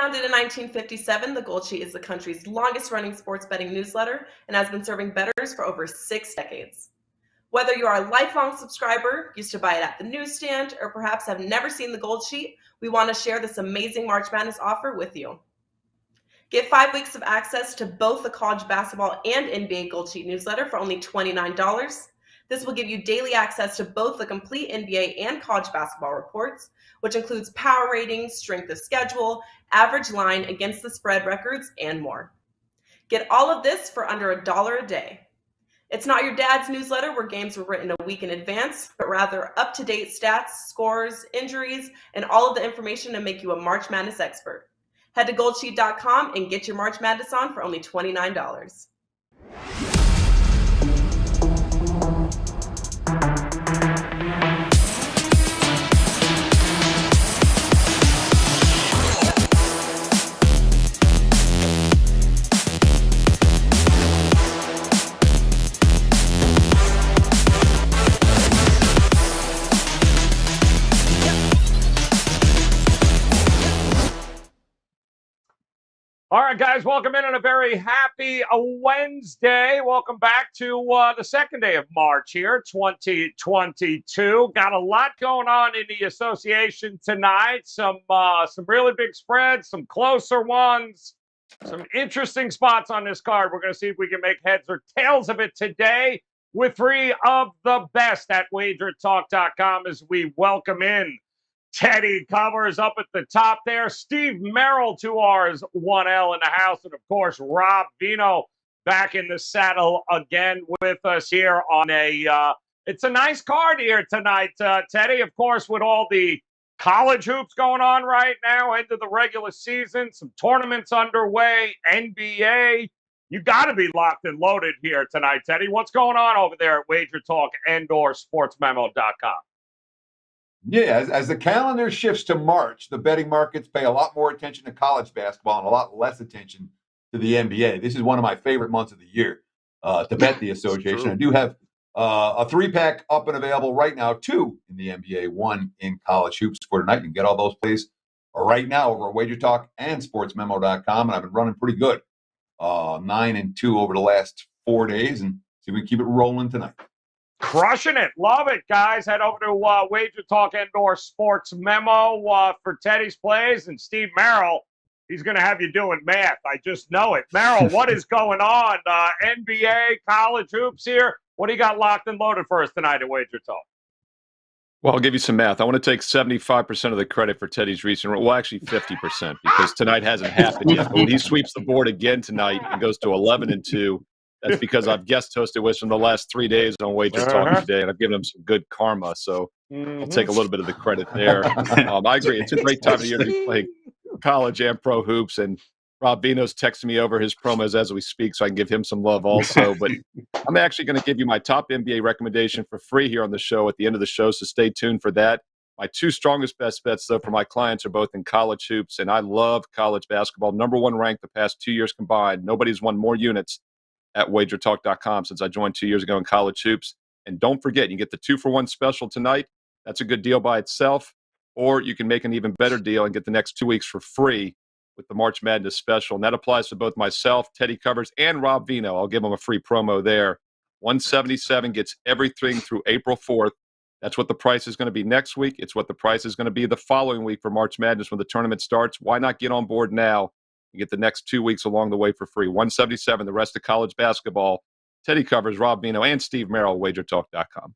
Founded in 1957, The Gold Sheet is the country's longest-running sports betting newsletter and has been serving bettors for over 6 decades. Whether you are a lifelong subscriber, used to buy it at the newsstand, or perhaps have never seen The Gold Sheet, we want to share this amazing March Madness offer with you. Get 5 weeks of access to both the college basketball and NBA Gold Sheet newsletter for only $29. This will give you daily access to both the complete NBA and college basketball reports, which includes power ratings, strength of schedule, average line, against the spread records, and more. Get all of this for under $1 a day. It's not your dad's newsletter where games were written a week in advance, but rather up-to-date stats, scores, injuries, and all of the information to make you a March Madness expert. Head to goldsheet.com and get your March Madness on for only $29. All right, guys, welcome in on a very happy Wednesday. Welcome back to the second day of March here, 2022. Got a lot going on in the association tonight. Some really big spreads, some closer ones, some interesting spots on this card. We're going to see if we can make heads or tails of it today with 3 of the best at WagerTalk.com as we welcome in Teddy Covers up at the top there. Steve Merrill, 2Rs, 1L in the house. And, of course, Rob Vino back in the saddle again with us here on it's a nice card here tonight, Teddy. Of course, with all the college hoops going on right now, end of the regular season, some tournaments underway, NBA. You got to be locked and loaded here tonight, Teddy. What's going on over there at WagerTalk and/or SportsMemo.com? Yeah, as the calendar shifts to March, the betting markets pay a lot more attention to college basketball and a lot less attention to the NBA. This is one of my favorite months of the year to bet the association. I do have a 3-pack up and available right now, 2 in the NBA, 1 in college hoops for tonight. You can get all those plays right now over at WagerTalk and SportsMemo.com, and I've been running pretty good, 9-2 over the last 4 days, and see if we can keep it rolling tonight. Crushing it. Love it, guys. Head over to WagerTalk and/or Sports Memo for Teddy's plays. And Steve Merrill, he's going to have you doing math. I just know it. Merrill, what is going on? NBA, college hoops here. What do you got locked and loaded for us tonight at WagerTalk? Well, I'll give you some math. I want to take 75% of the credit for Teddy's recent run. Well, actually 50%, because tonight hasn't happened yet. But when he sweeps the board again tonight and goes to 11-2, that's because I've guest hosted with him the last 3 days on Wager Talk today, and I've given him some good karma. So I'll take a little bit of the credit there. I agree. It's a great time of the year to be playing college and pro hoops. And Rob Vino's texting me over his promos as we speak, so I can give him some love also. But I'm actually going to give you my top NBA recommendation for free here on the show at the end of the show, so stay tuned for that. My 2 strongest best bets, though, for my clients are both in college hoops, and I love college basketball. Number 1 ranked the past 2 years combined. Nobody's won more units at WagerTalk.com since I joined 2 years ago in college hoops. And don't forget, you get the 2-for-1 special tonight. That's a good deal by itself. Or you can make an even better deal and get the next 2 weeks for free with the March Madness special. And that applies to both myself, Teddy Covers, and Rob Vino. I'll give them a free promo there. $177 gets everything through April 4th. That's what the price is going to be next week. It's what the price is going to be the following week for March Madness when the tournament starts. Why not get on board now? You get the next 2 weeks along the way for free. $177, the rest of college basketball. Teddy Covers, Rob Vino, and Steve Merrill, WagerTalk.com.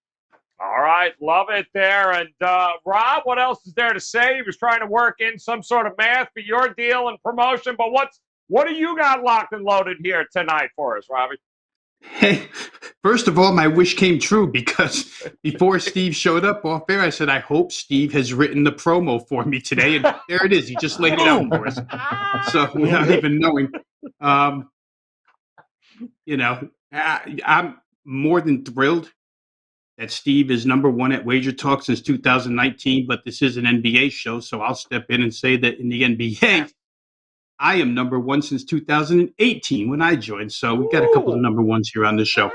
All right, love it there. And Rob, what else is there to say? He was trying to work in some sort of math for your deal and promotion, but what do you got locked and loaded here tonight for us, Robbie? Hey, first of all, my wish came true, because before Steve showed up off air, I said, I hope Steve has written the promo for me today. And there it is. He just laid it out for us. So without even knowing, I'm more than thrilled that Steve is number 1 at Wager Talk since 2019, but this is an NBA show. So I'll step in and say that in the NBA, I am number 1 since 2018 when I joined. So we've got a couple of number 1s here on the show.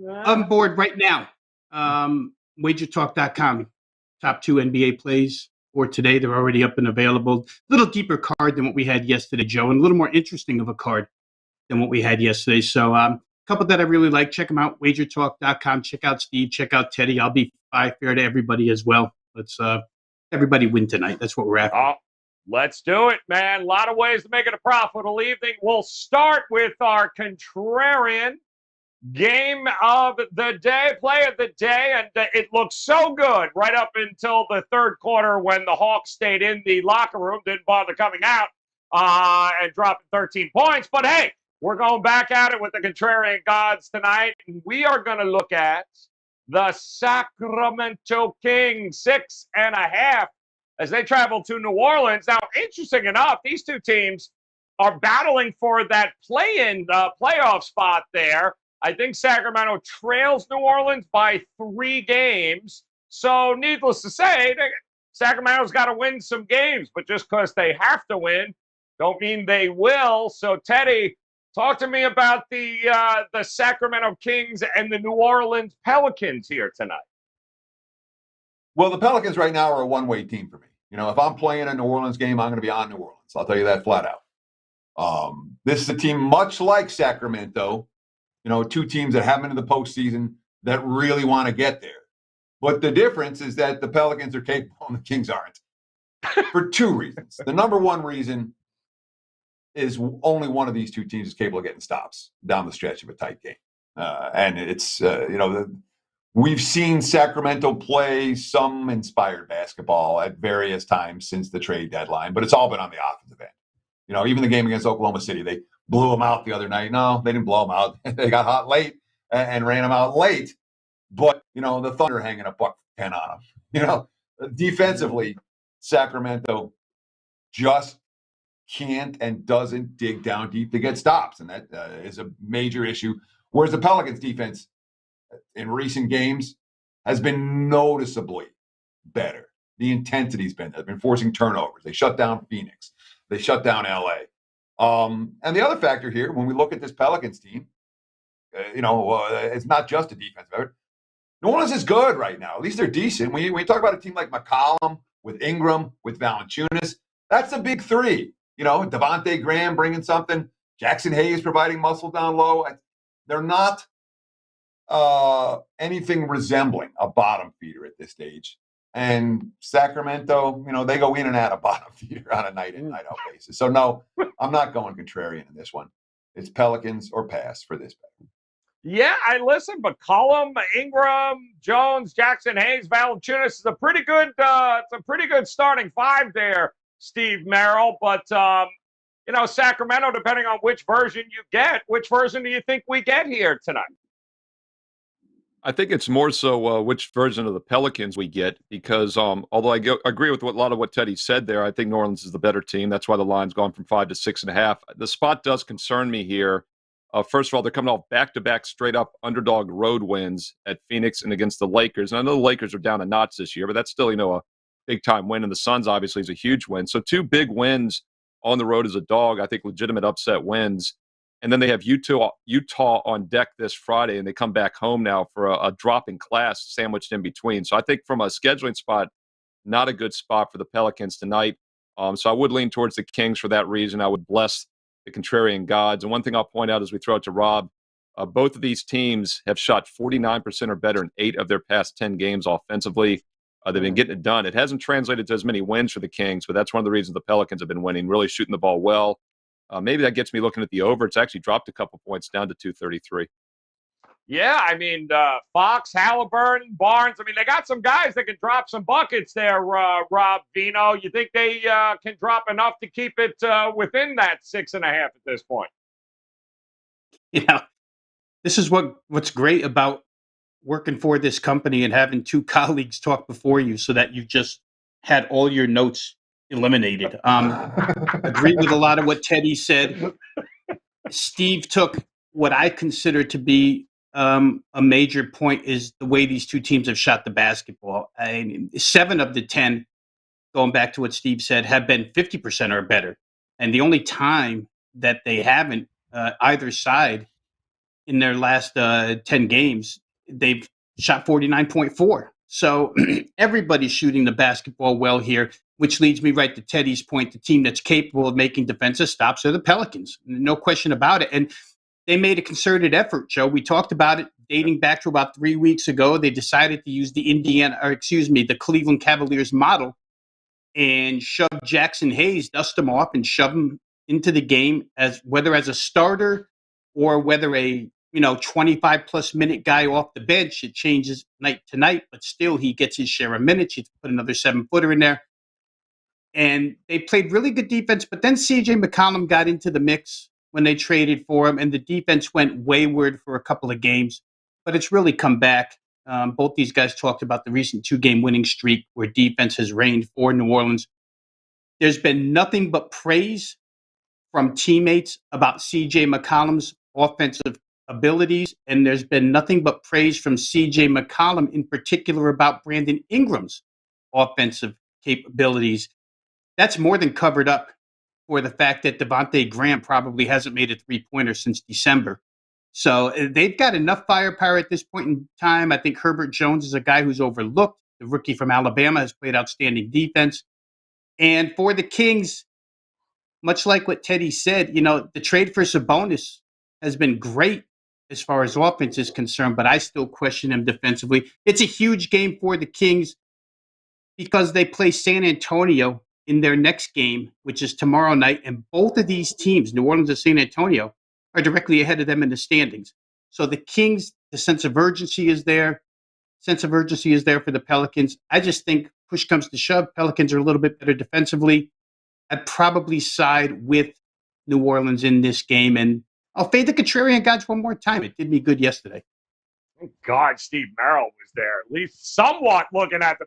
I'm board right now. WagerTalk.com. Top 2 NBA plays for today. They're already up and available. A little deeper card than what we had yesterday, Joe, and a little more interesting of a card than what we had yesterday. So a couple that I really like. Check them out, WagerTalk.com. Check out Steve. Check out Teddy. I'll be fair to everybody as well. Let's everybody win tonight. That's what we're after. Oh, let's do it, man. A lot of ways to make it a profitable evening. We'll start with our contrarian game of the day, play of the day, and it looked so good right up until the third quarter when the Hawks stayed in the locker room, didn't bother coming out and dropping 13 points. But hey, we're going back at it with the contrarian gods tonight, and we are going to look at the Sacramento Kings 6.5 as they travel to New Orleans. Now, interesting enough, these two teams are battling for that play-in playoff spot there. I think Sacramento trails New Orleans by 3 games. So needless to say, Sacramento's got to win some games, but just because they have to win don't mean they will. So, Teddy, talk to me about the Sacramento Kings and the New Orleans Pelicans here tonight. Well, the Pelicans right now are a one-way team for me. You know, if I'm playing a New Orleans game, I'm going to be on New Orleans. I'll tell you that flat out. This is a team much like Sacramento, you know, two teams that have been in the postseason that really want to get there. But the difference is that the Pelicans are capable and the Kings aren't. For 2 reasons. The number one reason is only one of these two teams is capable of getting stops down the stretch of a tight game. And it's, we've seen Sacramento play some inspired basketball at various times since the trade deadline, but it's all been on the offensive end. You know, even the game against Oklahoma City, they blew them out the other night. No, they didn't blow them out. They got hot late and ran them out late. But, you know, the Thunder hanging a buck 10 on them. You know, defensively, Sacramento just can't and doesn't dig down deep to get stops. And that is a major issue. Whereas the Pelicans defense in recent games has been noticeably better. The intensity's been there. They've been forcing turnovers. They shut down Phoenix. They shut down LA. And the other factor here, when we look at this Pelicans team, it's not just a defensive effort. New Orleans is good right now. At least they're decent. When you talk about a team like McCollum, with Ingram, with Valanciunas, that's a big 3. You know, Devontae Graham bringing something, Jackson Hayes providing muscle down low. They're not anything resembling a bottom feeder at this stage. And Sacramento, you know, they go in and out of bottom feeder on a night-in, night-out basis. So, no, I'm not going contrarian in this one. It's Pelicans or pass for this bet. Yeah, I listen, but McCollum, Ingram, Jones, Jackson Hayes, Valanciunas is a pretty good starting 5 there, Steve Merrill. But Sacramento, depending on which version you get, which version do you think we get here tonight? I think it's more so which version of the Pelicans we get, because although I agree with a lot of what Teddy said there, I think New Orleans is the better team. That's why the line's gone from 5 to 6.5. The spot does concern me here. First of all, they're coming off back-to-back straight-up underdog road wins at Phoenix and against the Lakers. And I know the Lakers are down a notch this year, but that's still, a big-time win. And the Suns, obviously, is a huge win. So 2 big wins on the road as a dog, I think legitimate upset wins. And then they have Utah on deck this Friday, and they come back home now for a drop in class sandwiched in between. So I think from a scheduling spot, not a good spot for the Pelicans tonight. So I would lean towards the Kings for that reason. I would bless the contrarian gods. And one thing I'll point out as we throw it to Rob, both of these teams have shot 49% or better in 8 of their past 10 games offensively. They've been getting it done. It hasn't translated to as many wins for the Kings, but that's one of the reasons the Pelicans have been winning, really shooting the ball well. Maybe that gets me looking at the over. It's actually dropped a couple points down to 233. Yeah, I mean, Fox, Halliburton, Barnes. I mean, they got some guys that can drop some buckets there, Rob Vino. You think they can drop enough to keep it within that 6.5 at this point? Yeah, this is what's great about working for this company and having 2 colleagues talk before you, so that you've just had all your notes eliminated. Agree with a lot of what Teddy said. Steve took what I consider to be a major point is the way these 2 teams have shot the basketball. 7 of the 10, going back to what Steve said, have been 50% or better. And the only time that they haven't, either side, in their last 10 games, they've shot 49.4. So everybody's shooting the basketball well here. which leads me right to Teddy's point. The team that's capable of making defensive stops are the Pelicans. No question about it. And they made a concerted effort, Joe. We talked about it dating back to about 3 weeks ago. They decided to use the Cleveland Cavaliers model and shove Jackson Hayes, dust him off, and shove him into the game as whether as a starter or whether a 25 plus minute guy off the bench. It changes night to night, but still he gets his share of minutes. You put another 7-footer in there. And they played really good defense, but then CJ McCollum got into the mix when they traded for him, and the defense went wayward for a couple of games, but it's really come back. Both these guys talked about the recent 2-game winning streak where defense has reigned for New Orleans. There's been nothing but praise from teammates about CJ McCollum's offensive abilities, and there's been nothing but praise from CJ McCollum in particular about Brandon Ingram's offensive capabilities. That's more than covered up for the fact that Devontae Graham probably hasn't made a 3-pointer since December. So they've got enough firepower at this point in time. I think Herbert Jones is a guy who's overlooked. The rookie from Alabama has played outstanding defense. And for the Kings, much like what Teddy said, the trade for Sabonis has been great as far as offense is concerned, but I still question him defensively. It's a huge game for the Kings because they play San Antonio in their next game, which is tomorrow night. And both of these teams, New Orleans and San Antonio, are directly ahead of them in the standings. So the Kings, the sense of urgency is there. Sense of urgency is there for the Pelicans. I just think push comes to shove. Pelicans are a little bit better defensively. I'd probably side with New Orleans in this game. And I'll fade the contrarian gods one more time. It did me good yesterday. Thank God Steve Merrill was there, at least somewhat looking at the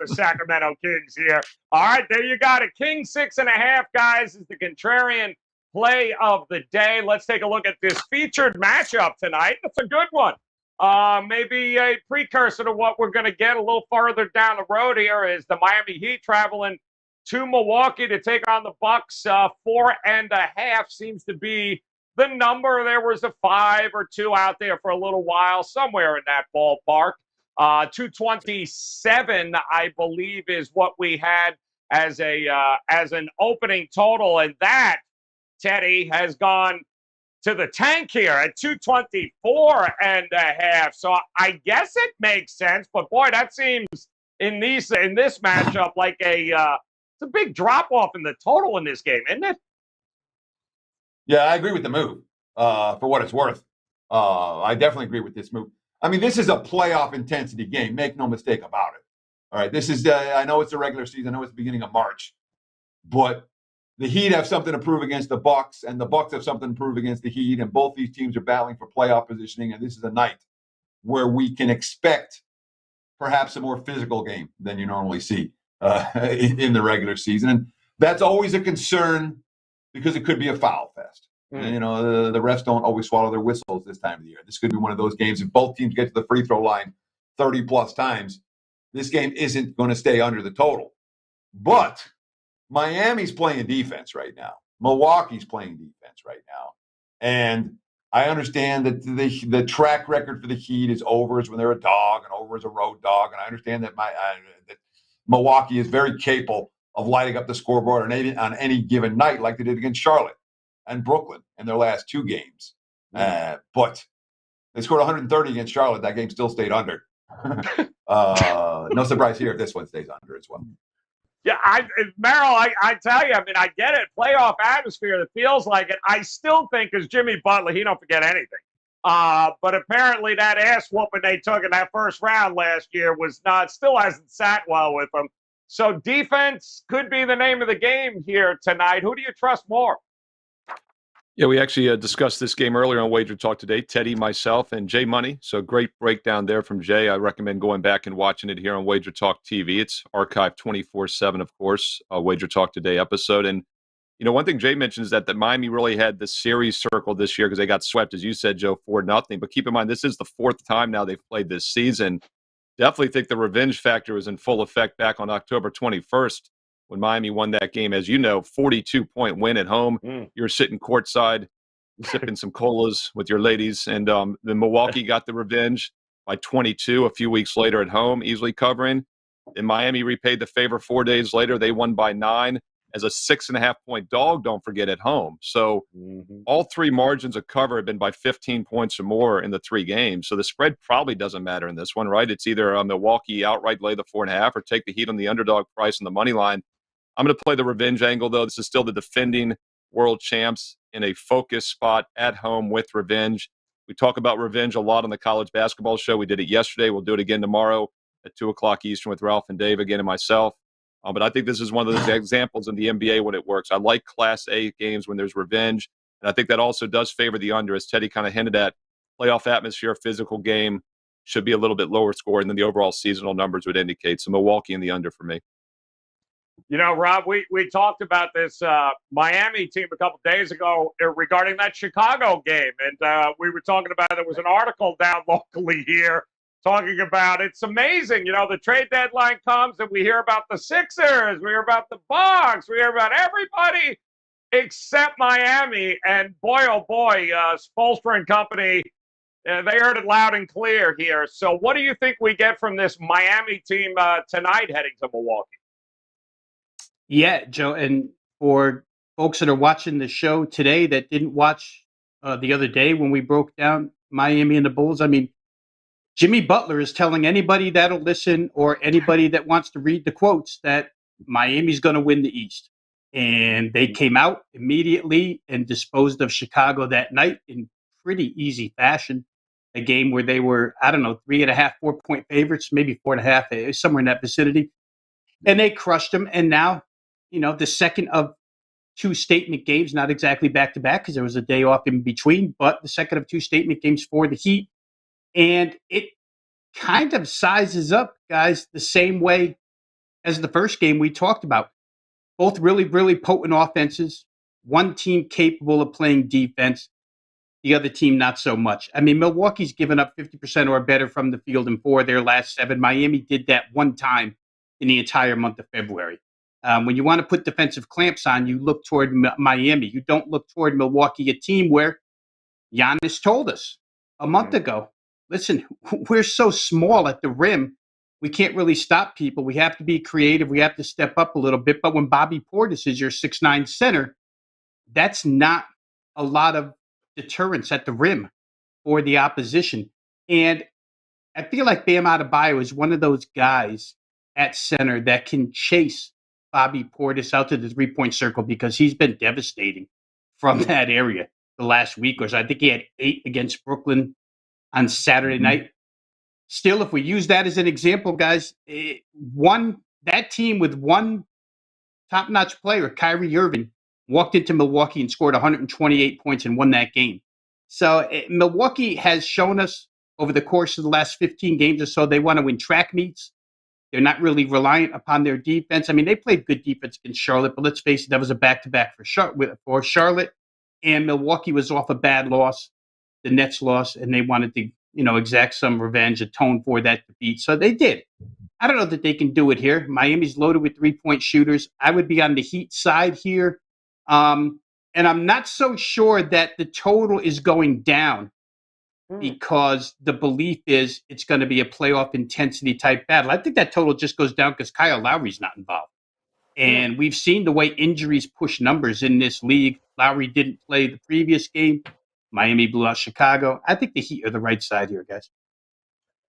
the Sacramento Kings here. All right, there you got it. Kings 6.5, guys, is the contrarian play of the day. Let's take a look at this featured matchup tonight. It's a good one. Maybe a precursor to what we're going to get a little farther down the road here is the Miami Heat traveling to Milwaukee to take on the Bucks. 4.5 seems to be the number. There was a 5 or 2 out there for a little while, somewhere in that ballpark. 227, I believe, is what we had as an opening total, and that, Teddy, has gone to the tank here at 224.5. So I guess it makes sense, but boy, that seems in this matchup like it's a big drop off in the total in this game, isn't it? Yeah, I agree with the move. For what it's worth, I definitely agree with this move. I mean, this is a playoff intensity game. Make no mistake about it. All right, this is. I know it's the regular season. I know it's the beginning of March, but the Heat have something to prove against the Bucks, and the Bucks have something to prove against the Heat, and both these teams are battling for playoff positioning. And this is a night where we can expect perhaps a more physical game than you normally see in the regular season, and that's always a concern because it could be a foul fest. And, the refs don't always swallow their whistles this time of the year. This could be one of those games. If both teams get to the free throw line 30 plus times, this game isn't going to stay under the total. But Miami's playing defense right now. Milwaukee's playing defense right now. And I understand that the track record for the Heat is over is when they're a dog and over as a road dog. And I understand that that Milwaukee is very capable of lighting up the scoreboard on any given night like they did against Charlotte and Brooklyn in their last 2 games. But they scored 130 against Charlotte. That game still stayed under. No surprise here if this one stays under as well. Yeah, Merrill, I tell you, I mean, I get it. Playoff atmosphere that feels like it. I still think as Jimmy Butler, he don't forget anything. But apparently that ass whooping they took in that first round last year still hasn't sat well with them. So defense could be the name of the game here tonight. Who do you trust more? Yeah, we actually discussed this game earlier on Wager Talk today. Teddy, myself, and Jay Money. So great breakdown there from Jay. I recommend going back and watching it here on Wager Talk TV. It's archived 24/7, of course, Wager Talk Today episode. And, one thing Jay mentioned is that Miami really had the series circled this year because they got swept, as you said, Joe, 4-0. But keep in mind, this is the 4th time now they've played this season. Definitely think the revenge factor was in full effect back on October 21st. When Miami won that game, as you know, 42-point win at home. You're sitting courtside, sipping some colas with your ladies. And then Milwaukee got the revenge by 22 a few weeks later at home, easily covering. And Miami repaid the favor 4 days later. They won by 9 as a 6.5-point dog, don't forget, at home. So all three margins of cover have been by 15 points or more in the 3 games. So the spread probably doesn't matter in this one, right? It's either a Milwaukee outright lay the 4.5 or take the Heat on the underdog price on the money line. I'm going to play the revenge angle, though. This is still the defending world champs in a focus spot at home with revenge. We talk about revenge a lot on the college basketball show. We did it yesterday. We'll do it again tomorrow at 2 o'clock Eastern with Ralph and Dave again and myself. But I think this is one of those examples in the NBA when it works. I like Class A games when there's revenge, and I think that also does favor the under, as Teddy kind of hinted at. Playoff atmosphere, physical game should be a little bit lower scoring than the overall seasonal numbers would indicate. So Milwaukee in the under for me. You know, Rob, we talked about this Miami team a couple days ago regarding that Chicago game, and we were talking about there was an article down locally here talking about it's amazing. You know, the trade deadline comes and we hear about the Sixers, we hear about the Bucks, we hear about everybody except Miami. And boy, oh boy, Spoelstra and company, they heard it loud and clear here. So what do you think we get from this Miami team tonight heading to Milwaukee? Yeah, Joe, and for folks that are watching the show today that didn't watch the other day when we broke down Miami and the Bulls, I mean, Jimmy Butler is telling anybody that'll listen or anybody that wants to read the quotes that Miami's going to win the East. And they came out immediately and disposed of Chicago that night in pretty easy fashion. A game where they were, 3.5, 4-point favorites, maybe 4.5, somewhere in that vicinity. And they crushed them. And now, the second of 2 statement games, not exactly back-to-back because there was a day off in between, but the second of 2 statement games for the Heat. And it kind of sizes up, guys, the same way as the first game we talked about. Both really, really potent offenses. One team capable of playing defense. The other team not so much. I mean, Milwaukee's given up 50% or better from the field in 4 of their last 7. Miami did that one time in the entire month of February. When you want to put defensive clamps on, you look toward Miami. You don't look toward Milwaukee, a team where Giannis told us a month ago, listen, we're so small at the rim, we can't really stop people. We have to be creative. We have to step up a little bit. But when Bobby Portis is your 6'9" center, that's not a lot of deterrence at the rim for the opposition. And I feel like Bam Adebayo is one of those guys at center that can chase Bobby Portis out to the 3-point circle because he's been devastating from that area the last week or so. I think he had 8 against Brooklyn on Saturday night. Still, if we use that as an example, guys, that team with one top-notch player, Kyrie Irving, walked into Milwaukee and scored 128 points and won that game. So Milwaukee has shown us over the course of the last 15 games or so they want to win track meets. They're not really reliant upon their defense. I mean, they played good defense against Charlotte, but let's face it, that was a back-to-back for Charlotte, and Milwaukee was off a bad loss, the Nets loss, and they wanted to, exact some revenge, atone for that defeat. So they did. I don't know that they can do it here. Miami's loaded with 3-point shooters. I would be on the Heat side here. And I'm not so sure that the total is going down because the belief is it's going to be a playoff intensity type battle. I think that total just goes down because Kyle Lowry's not involved. And we've seen the way injuries push numbers in this league. Lowry didn't play the previous game. Miami blew out Chicago. I think the Heat are the right side here, guys.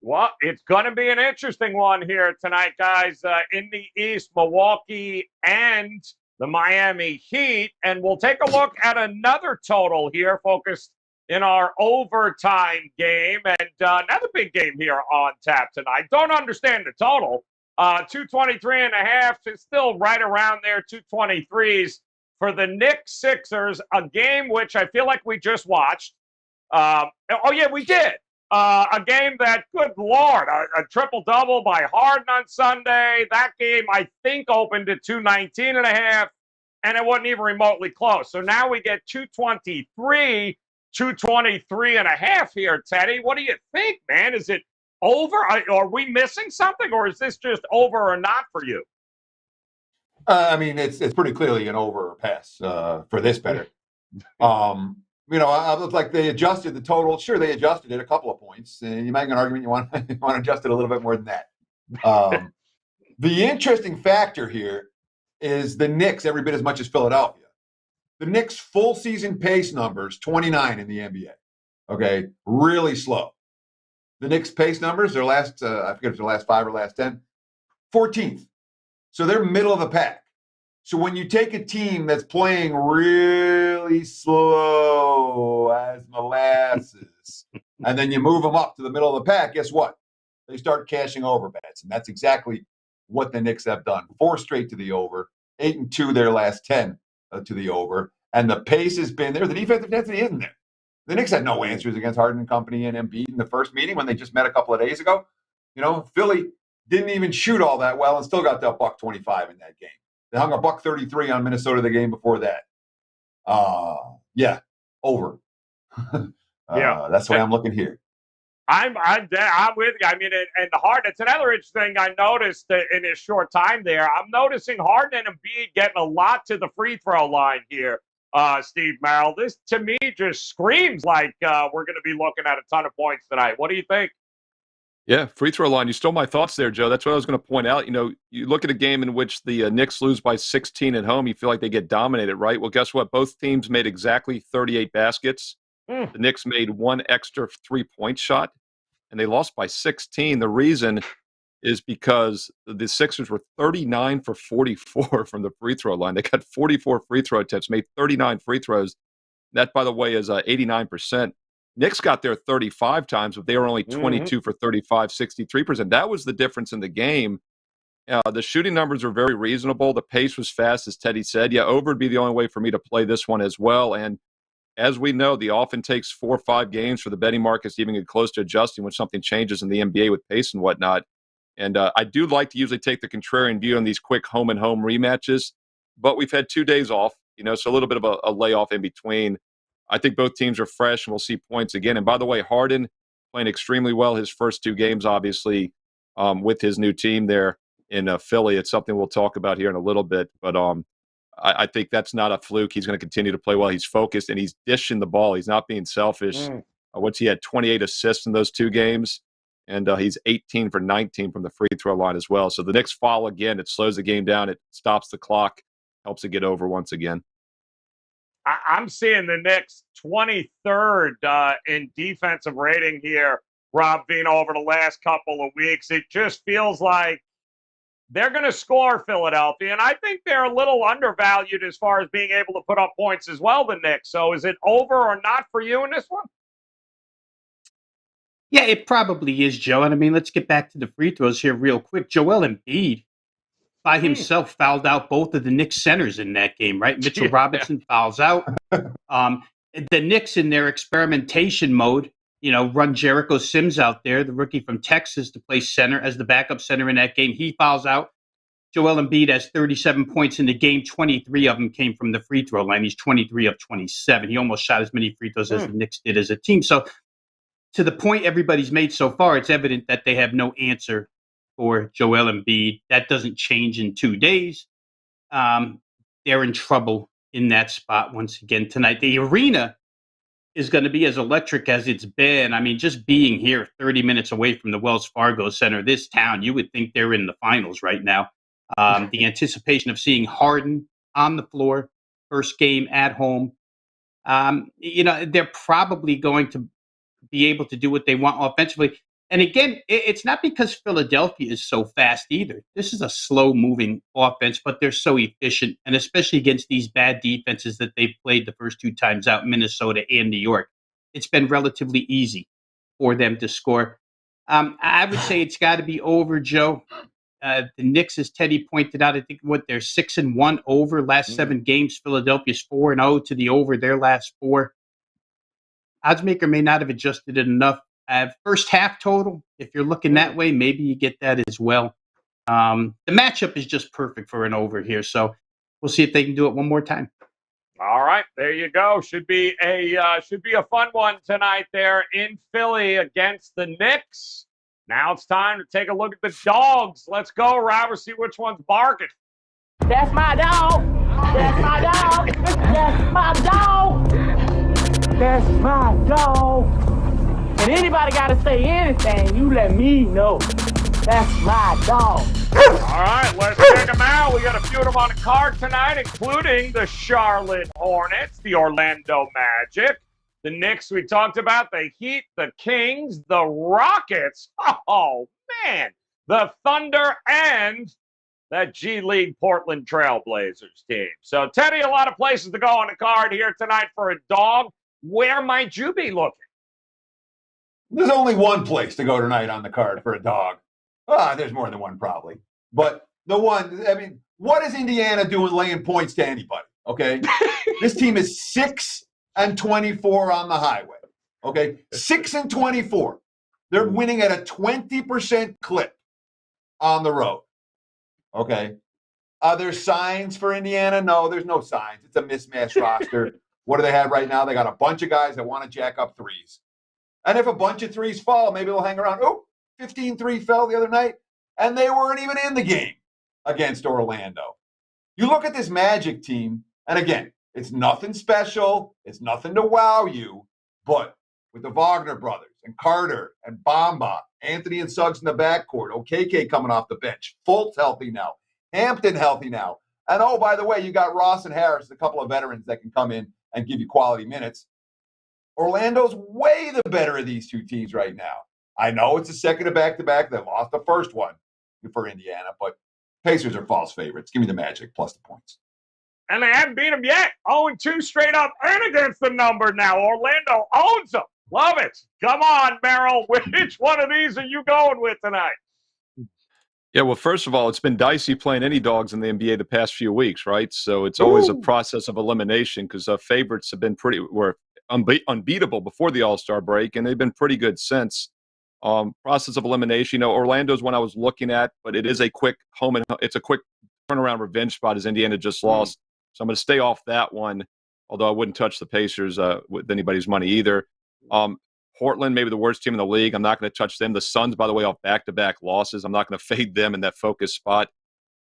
Well, it's going to be an interesting one here tonight, guys. In the East, Milwaukee and the Miami Heat. And we'll take a look at another total here focused in our overtime game. And another big game here on tap tonight. Don't understand the total. 223.5 is still right around there, 223s for the Knicks Sixers, a game which I feel like we just watched. We did. A game that, good Lord, a triple-double by Harden on Sunday. That game, I think, opened at 219.5, and it wasn't even remotely close. So now we get 223, 223.5 here, Teddy. What do you think, man? Is it over? Are we missing something, or is this just over or not for you? I mean, it's pretty clearly an over or pass for this better. I look like they adjusted the total. Sure, they adjusted it a couple of points, and you make an argument you want to adjust it a little bit more than that. The interesting factor here is the Knicks every bit as much as Philadelphia. The Knicks' full season pace numbers, 29 in the NBA. Okay, really slow. The Knicks' pace numbers, their last, I forget if their last 5 or last 10, 14th. So they're middle of the pack. So when you take a team that's playing really slow as molasses, and then you move them up to the middle of the pack, guess what? They start cashing over bets. And that's exactly what the Knicks have done. 4 straight to the over, 8-2 their last 10 to the over. And the pace has been there. The defensive density isn't there. The Knicks had no answers against Harden and company and Embiid in the first meeting when they just met a couple of days ago. You know, Philly didn't even shoot all that well and still got that $125 in that game. They hung a $133 on Minnesota the game before that. Yeah, over. Yeah, that's the way I'm looking here. I'm with you. I mean, and Harden, it's another interesting thing I noticed in his short time there. I'm noticing Harden and Embiid getting a lot to the free throw line here, Steve Merrill. This, to me, just screams like we're going to be looking at a ton of points tonight. What do you think? Yeah, free throw line. You stole my thoughts there, Joe. That's what I was going to point out. You know, you look at a game in which the Knicks lose by 16 at home, you feel like they get dominated, right? Well, guess what? Both teams made exactly 38 baskets. The Knicks made 1 extra 3-point shot, and they lost by 16. The reason is because the Sixers were 39 for 44 from the free throw line. They got 44 free throw attempts, made 39 free throws. That, by the way, is 89%. Knicks got there 35 times, but they were only 22 for 35, 63%. That was the difference in the game. The shooting numbers are very reasonable. The pace was fast, as Teddy said. Yeah, over would be the only way for me to play this one as well. And as we know, the often takes 4 or 5 games for the betting markets to even get close to adjusting when something changes in the NBA with pace and whatnot. And I do like to usually take the contrarian view on these quick home-and-home rematches, but we've had 2 days off, you know, so a little bit of a layoff in between. I think both teams are fresh, and we'll see points again. And by the way, Harden playing extremely well his first 2 games, obviously, with his new team there in Philly. It's something we'll talk about here in a little bit, but I think that's not a fluke. He's going to continue to play well. He's focused, and he's dishing the ball. He's not being selfish. He had 28 assists in those 2 games, and he's 18 for 19 from the free throw line as well. So the Knicks foul again. It slows the game down. It stops the clock, helps it get over once again. I'm seeing the Knicks 23rd in defensive rating here, Rob Vino, over the last couple of weeks. It just feels like they're going to score Philadelphia, and I think they're a little undervalued as far as being able to put up points as well, the Knicks. So is it over or not for you in this one? Yeah, it probably is, Joe. And I mean, let's get back to the free throws here real quick. Joel Embiid by himself fouled out both of the Knicks centers in that game, right? Mitchell Robinson fouls out. The Knicks in their experimentation mode, you know, run Jericho Sims out there, the rookie from Texas, to play center as the backup center in that game. He fouls out. Joel Embiid has 37 points in the game. 23 of them came from the free throw line. He's 23 of 27. He almost shot as many free throws as the Knicks did as a team. So to the point everybody's made so far, it's evident that they have no answer for Joel Embiid. That doesn't change in 2 days. They're in trouble in that spot once again tonight. The arena is going to be as electric as it's been. I mean, just being here 30 minutes away from the Wells Fargo Center, this town, you would think they're in the finals right now. The anticipation of seeing Harden on the floor, first game at home. You know, they're probably going to be able to do what they want offensively. And again, it's not because Philadelphia is so fast either. This is a slow-moving offense, but they're so efficient, and especially against these bad defenses that they've played the first 2 times out, Minnesota and New York. It's been relatively easy for them to score. I would say it's got to be over, Joe. The Knicks, as Teddy pointed out, I think they're 6-1 over last 7 games. Philadelphia's 4-0 to the over their last 4. Oddsmaker may not have adjusted it enough. First half total, if you're looking that way, maybe you get that as well. The matchup is just perfect for an over here, so we'll see if they can do it one more time. All right, there you go. Should be a fun one tonight there in Philly against the Knicks. Now it's time to take a look at the dogs. Let's go, Robert. See which one's barking. That's my dog. That's my dog. That's my dog. That's my dog. And anybody got to say anything, you let me know. That's my dog. All right, let's check them out. We got a few of them on the card tonight, including the Charlotte Hornets, the Orlando Magic, the Knicks we talked about, the Heat, the Kings, the Rockets. Oh, man. The Thunder and that G League Portland Trailblazers team. So, Teddy, a lot of places to go on the card here tonight for a dog. Where might you be looking? There's only one place to go tonight on the card for a dog. There's more than one probably. But the one, I mean, what is Indiana doing laying points to anybody? Okay. This team is 6-24 on the highway. Okay. 6-24. They're winning at a 20% clip on the road. Okay. Are there signs for Indiana? No, there's no signs. It's a mismatched roster. What do they have right now? They got a bunch of guys that want to jack up threes. And if a bunch of threes fall, maybe they'll hang around. Oh, 15-3 fell the other night, and they weren't even in the game against Orlando. You look at this Magic team, and again, it's nothing special. It's nothing to wow you. But with the Wagner brothers and Carter and Bamba, Anthony and Suggs in the backcourt, OKK coming off the bench, Fultz healthy now, Hampton healthy now. And, oh, by the way, you got Ross and Harris, a couple of veterans that can come in and give you quality minutes. Orlando's way the better of these two teams right now. I know it's a second of back-to-back. They lost the first one for Indiana, but Pacers are false favorites. Give me the Magic plus the points. And they haven't beat them yet. 0-2 straight up and against the number now. Orlando owns them. Love it. Come on, Merrill. Which one of these are you going with tonight? Yeah, well, first of all, it's been dicey playing any dogs in the NBA the past few weeks, right? So it's always a process of elimination because favorites have been were unbeatable before the All-Star break, and they've been pretty good since. Process of elimination. You know, Orlando's one I was looking at, but it is a quick it's a quick turnaround revenge spot as Indiana just lost. So I'm going to stay off that one, although I wouldn't touch the Pacers with anybody's money either. Portland, maybe the worst team in the league. I'm not going to touch them. The Suns, by the way, off back-to-back losses. I'm not going to fade them in that focus spot.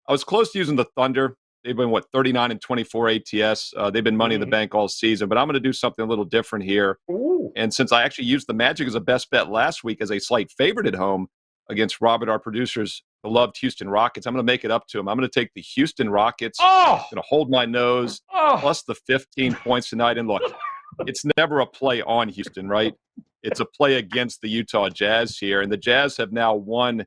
I was close to using the Thunder. They've been, 39-24 ATS. They've been money in the bank all season, but I'm going to do something a little different here. Ooh. And since I actually used the Magic as a best bet last week as a slight favorite at home against Robert, our producer's beloved Houston Rockets, I'm going to make it up to him. I'm going to take the Houston Rockets. I'm going to hold my nose, plus the 15 points tonight. And look, it's never a play on Houston, right? It's a play against the Utah Jazz here. And the Jazz have now won,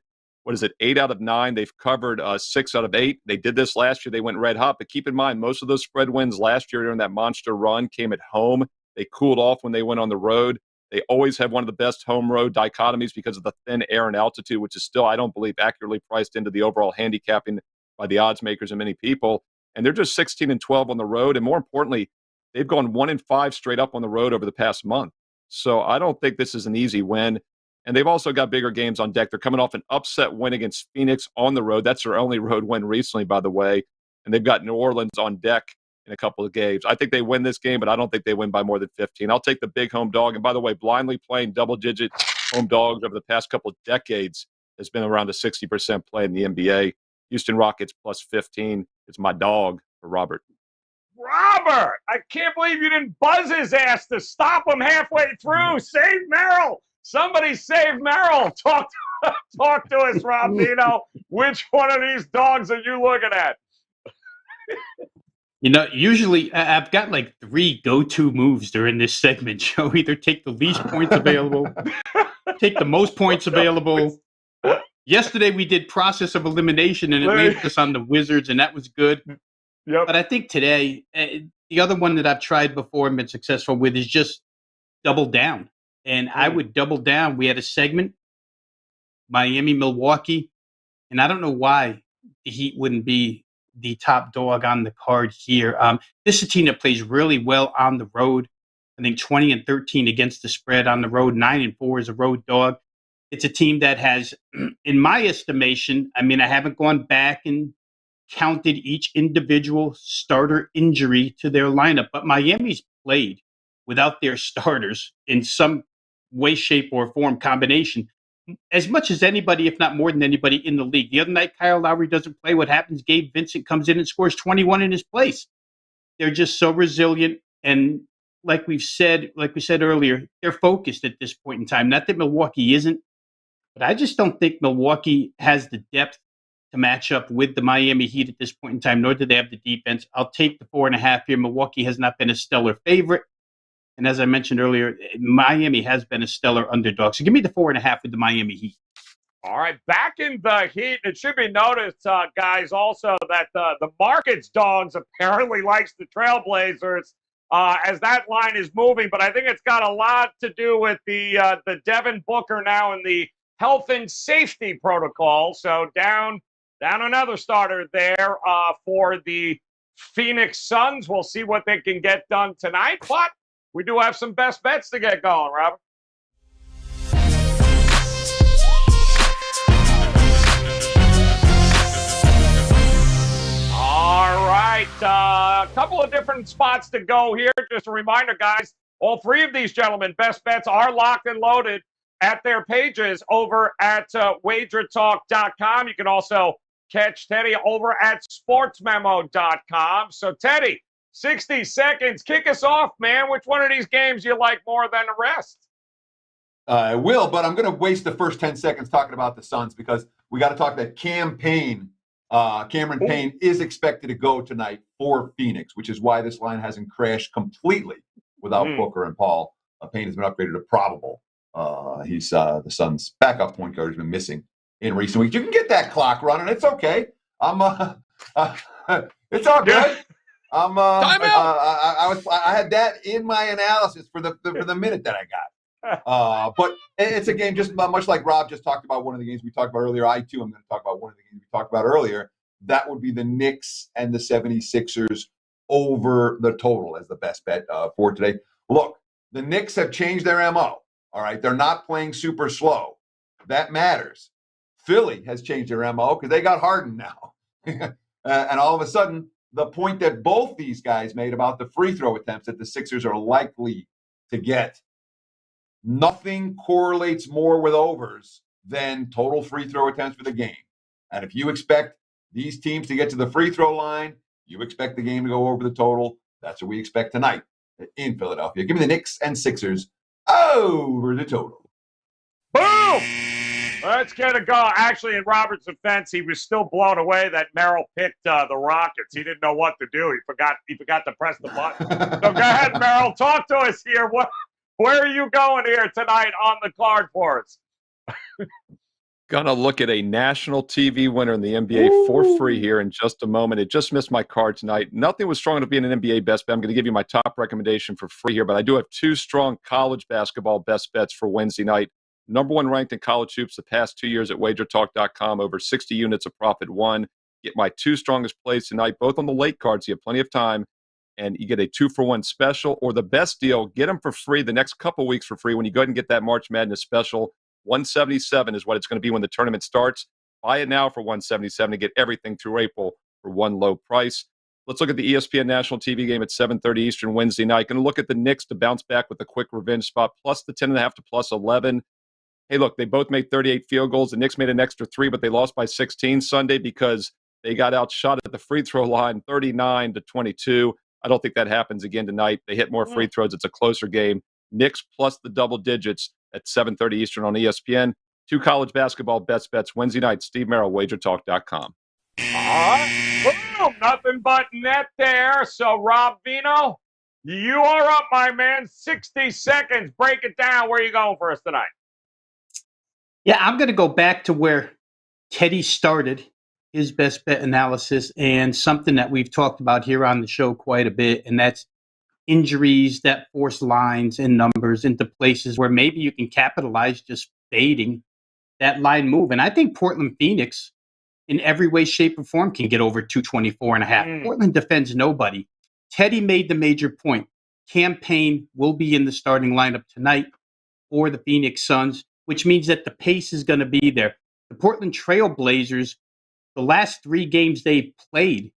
8 out of 9. They've covered 6 out of 8. They did this last year. They went red hot. But keep in mind, most of those spread wins last year during that monster run came at home. They cooled off when they went on the road. They always have one of the best home road dichotomies because of the thin air and altitude, which is still, I don't believe, accurately priced into the overall handicapping by the odds makers and many people. And they're just 16-12 on the road. And more importantly, they've gone 1-5 straight up on the road over the past month. So I don't think this is an easy win. And they've also got bigger games on deck. They're coming off an upset win against Phoenix on the road. That's their only road win recently, by the way. And they've got New Orleans on deck in a couple of games. I think they win this game, but I don't think they win by more than 15. I'll take the big home dog. And by the way, blindly playing double-digit home dogs over the past couple of decades has been around a 60% play in the NBA. Houston Rockets plus 15. It's my dog for Robert. Robert, I can't believe you didn't buzz his ass to stop him halfway through. Save Merrill. Somebody save Merrill. Talk to us, Rob Dino. Which one of these dogs are you looking at? You know, usually I've got like 3 go-to moves during this segment, Joe. Either take the least points available, take the most points available. Yesterday we did process of elimination, and it made us on the Wizards, and that was good. Yep. But I think today, the other one that I've tried before and been successful with is just double down. And I would double down. We had a segment, Miami, Milwaukee, and I don't know why the Heat wouldn't be the top dog on the card here. This is a team that plays really well on the road. I think 20-13 against the spread on the road, 9-4 as a road dog. It's a team that has, in my estimation, I mean, I haven't gone back and counted each individual starter injury to their lineup, but Miami's played without their starters in some way, shape, or form combination as much as anybody, if not more than anybody in the league. The other night, Kyle Lowry doesn't play. What happens? Gabe Vincent comes in and scores 21 in his place. They're just so resilient. And like we said earlier, they're focused at this point in time. Not that Milwaukee isn't, but I just don't think Milwaukee has the depth to match up with the Miami Heat at this point in time, nor do they have the defense. I'll take the 4.5 here. Milwaukee has not been a stellar favorite. And as I mentioned earlier, Miami has been a stellar underdog. So give me the 4.5 with the Miami Heat. All right, back in the Heat. It should be noticed, guys, also that the market's dogs apparently likes the Trailblazers as that line is moving. But I think it's got a lot to do with the Devin Booker now in the health and safety protocol. So down another starter there for the Phoenix Suns. We'll see what they can get done tonight. But we do have some best bets to get going, Robert. All right, a couple of different spots to go here. Just a reminder, guys, all three of these gentlemen, best bets are locked and loaded at their pages over at WagerTalk.com. You can also catch Teddy over at SportsMemo.com. So, Teddy, 60 seconds. Kick us off, man. Which one of these games you like more than the rest? I will, but I'm going to waste the first 10 seconds talking about the Suns because we got to talk that Cameron Payne is expected to go tonight for Phoenix, which is why this line hasn't crashed completely without Booker and Paul. Payne has been upgraded to probable. He's the Suns' backup point guard who's been missing in recent weeks. You can get that clock running. It's okay. It's all good. I had that in my analysis for the minute that I got. But it's a game just much like Rob just talked about one of the games we talked about earlier. I, too, am going to talk about one of the games we talked about earlier. That would be the Knicks and the 76ers over the total as the best bet for today. Look, the Knicks have changed their MO. All right, they're not playing super slow. That matters. Philly has changed their MO because they got Harden now. And all of a sudden, the point that both these guys made about the free throw attempts that the Sixers are likely to get, nothing correlates more with overs than total free throw attempts for the game. And if you expect these teams to get to the free throw line, you expect the game to go over the total. That's what we expect tonight in Philadelphia. Give me the Knicks and Sixers over the total. Boom! Let's get it going. Actually, in Robert's defense, he was still blown away that Merrill picked the Rockets. He didn't know what to do. He forgot to press the button. So go ahead, Merrill. Talk to us here. Where are you going here tonight on the card for us? Gonna look at a national TV winner in the NBA for free here in just a moment. It just missed my card tonight. Nothing was strong enough to be an NBA best bet. I'm going to give you my top recommendation for free here, but I do have two strong college basketball best bets for Wednesday night. Number one ranked in college hoops the past 2 years at WagerTalk.com, over 60 units of profit won. Get my two strongest plays tonight, both on the late cards. You have plenty of time, and you get a 2-for-1 special, or the best deal, get them for free the next couple weeks for free when you go ahead and get that March Madness special. $177 is what it's going to be when the tournament starts. Buy it now for $177 to get everything through April for one low price. Let's look at the ESPN national TV game at 7:30 Eastern Wednesday night. Going to look at the Knicks to bounce back with a quick revenge spot, plus the 10.5 to plus 11. Hey, look, they both made 38 field goals. The Knicks made an extra 3, but they lost by 16 Sunday because they got outshot at the free throw line 39-22. I don't think that happens again tonight. They hit more free throws. It's a closer game. Knicks plus the double digits at 7:30 Eastern on ESPN. Two college basketball best bets Wednesday night. Steve Merrill, WagerTalk.com. All right. Boom. Nothing but net there. So, Rob Vino, you are up, my man. 60 seconds. Break it down. Where are you going for us tonight? Yeah, I'm going to go back to where Teddy started his best bet analysis, and something that we've talked about here on the show quite a bit, and that's injuries that force lines and numbers into places where maybe you can capitalize just fading that line move. And I think Portland Phoenix, in every way, shape, or form, can get over 224.5. Portland defends nobody. Teddy made the major point. Cam Payne will be in the starting lineup tonight for the Phoenix Suns, which means that the pace is going to be there. The Portland Trail Blazers, the last 3 games they've played,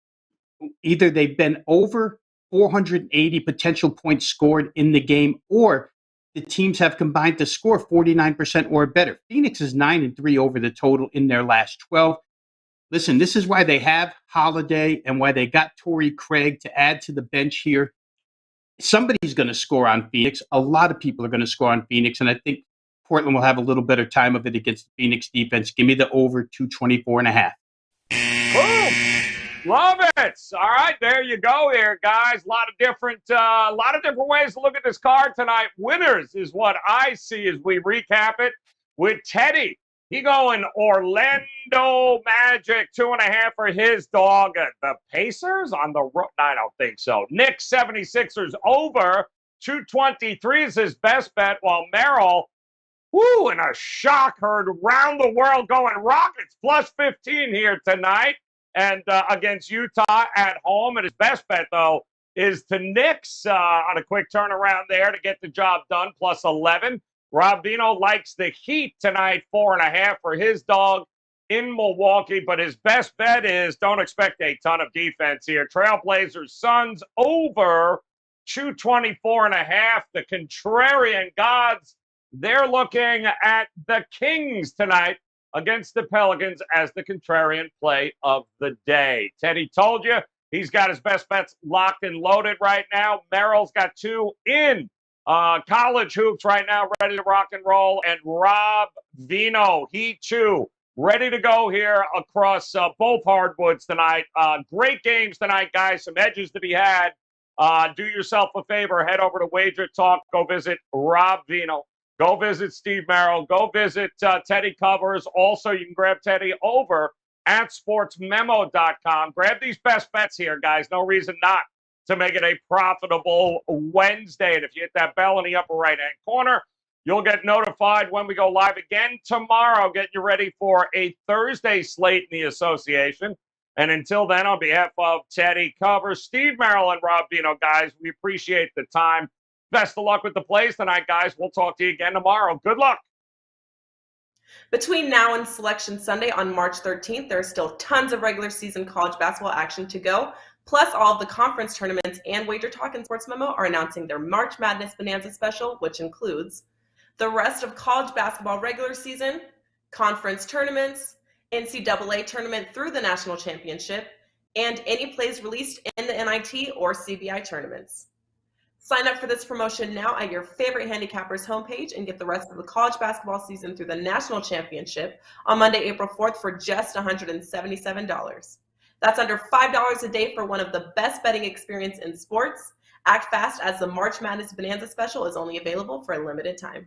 either they've been over 480 potential points scored in the game, or the teams have combined to score 49% or better. Phoenix is 9-3 over the total in their last 12. Listen, this is why they have Holiday and why they got Torrey Craig to add to the bench here. Somebody's going to score on Phoenix. A lot of people are going to score on Phoenix, and I think Portland will have a little better time of it against the Phoenix defense. Give me the over 224.5. Boom! Love it. All right, there you go here, guys. A lot of different ways to look at this card tonight. Winners is what I see as we recap it with Teddy. He going Orlando Magic, 2.5 for his dog. The Pacers on the road? I don't think so. Knicks 76ers over. 223 is his best bet, while Merrill, in a shock herd around the world going Rockets plus 15 here tonight. And against Utah at home. And his best bet, though, is to Knicks on a quick turnaround there to get the job done, plus 11. Rob Vino likes the Heat tonight, 4.5 for his dog in Milwaukee. But his best bet is don't expect a ton of defense here. Trailblazers, Suns over 224.5. The contrarian gods, they're looking at the Kings tonight against the Pelicans as the contrarian play of the day. Teddy told you he's got his best bets locked and loaded right now. Merrill's got 2 in college hoops right now, ready to rock and roll. And Rob Vino, he too, ready to go here across both hardwoods tonight. Great games tonight, guys. Some edges to be had. Do yourself a favor. Head over to WagerTalk. Go visit Rob Vino. Go visit Steve Merrill. Go visit Teddy Covers. Also, you can grab Teddy over at sportsmemo.com. Grab these best bets here, guys. No reason not to make it a profitable Wednesday. And if you hit that bell in the upper right-hand corner, you'll get notified when we go live again tomorrow. Getting you ready for a Thursday slate in the association. And until then, on behalf of Teddy Covers, Steve Merrill, and Rob Vino, guys, we appreciate the time. Best of luck with the plays tonight, guys. We'll talk to you again tomorrow. Good luck. Between now and Selection Sunday on March 13th, there are still tons of regular season college basketball action to go. Plus, all of the conference tournaments and WagerTalk and Sports Memo are announcing their March Madness Bonanza special, which includes the rest of college basketball regular season, conference tournaments, NCAA tournament through the national championship, and any plays released in the NIT or CBI tournaments. Sign up for this promotion now at your favorite handicappers homepage and get the rest of the college basketball season through the national championship on Monday, April 4th for just $177. That's under $5 a day for one of the best betting experience in sports. Act fast as the March Madness Bonanza special is only available for a limited time.